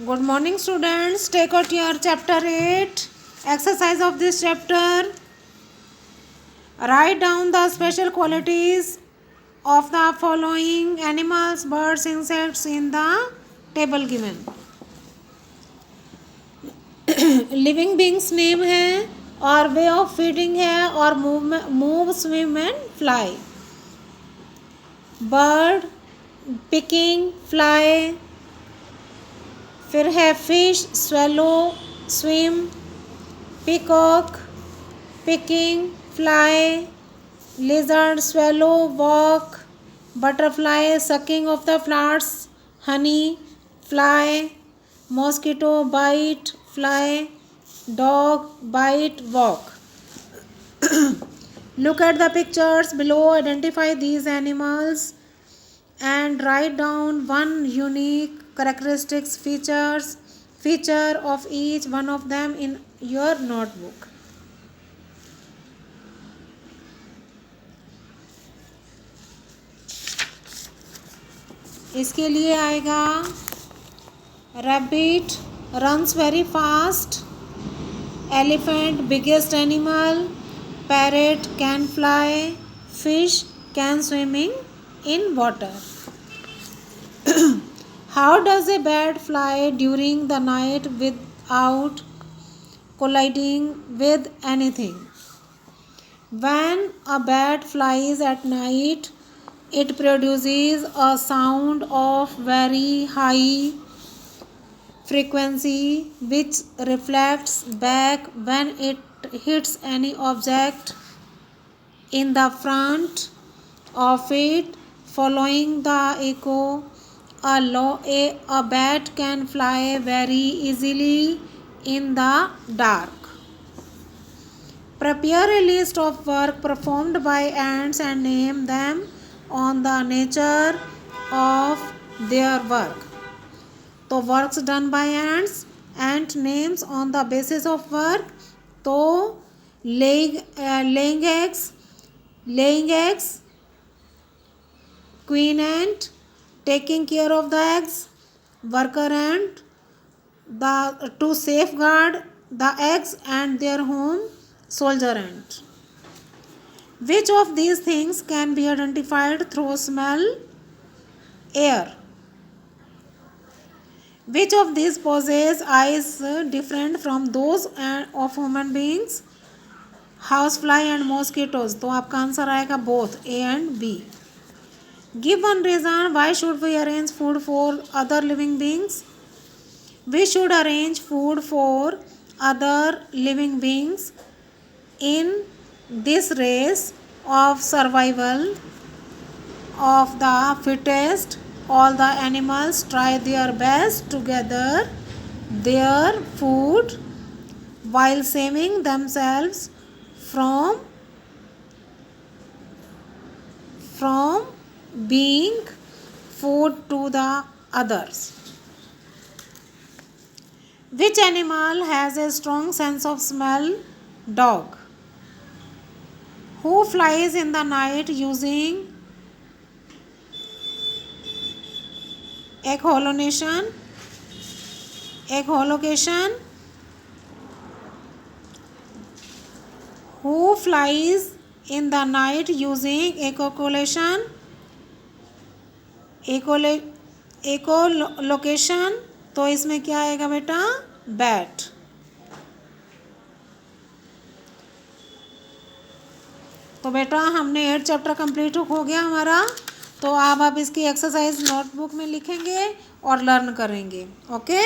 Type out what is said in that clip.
Good morning, students. Take out your chapter 8. Exercise of this chapter. Write down the special qualities of the following animals, birds, insects in the table given. Living beings name है और way of feeding है और move swim and fly. Bird, picking, fly. फिर है fish, swallow, swim. Peacock, picking, fly. Lizard, swallow, walk. Butterfly, sucking of the flowers, honey, fly. Mosquito, bite, fly. Dog, bite, walk. Look at the pictures below, identify these animals and write down one unique characteristics feature of each one of them in your notebook. इसके लिए आएगा rabbit runs very fast. Elephant, biggest animal. Parrot can fly. Fish can swimming in water. How does a bat fly during the night without colliding with anything? When a bat flies at night, it produces a sound of very high frequency which reflects back when it hits any object in the front of it. Following the echo, a bat can fly very easily in the dark. Prepare a list of work performed by ants and name them on the nature of their work. तो works done by ants, and names on the basis of work. तो laying eggs, queen ant, taking care of the eggs, worker ant, the to safeguard the eggs and their home, soldier ant. Which of these things can be identified through smell, air. Which of these possess eyes different from those of human beings? Housefly and mosquitoes. तो आपका answer आएगा both A and B. Give one reason why should we arrange food for other living beings? We should arrange food for other living beings in this race of survival of the fittest. All the animals try their best to gather their food while saving themselves from being food to the others. Which animal has a strong sense of smell? Dog. Who flies in the night using echolocation? Who flies in the night using echolocation? echolocation. तो इसमें क्या आएगा बेटा? Bat. तो बेटा हमने 8 chapter complete हो गया हमारा. तो अब आप इसकी एक्सरसाइज नोटबुक में लिखेंगे और लर्न करेंगे. ओके.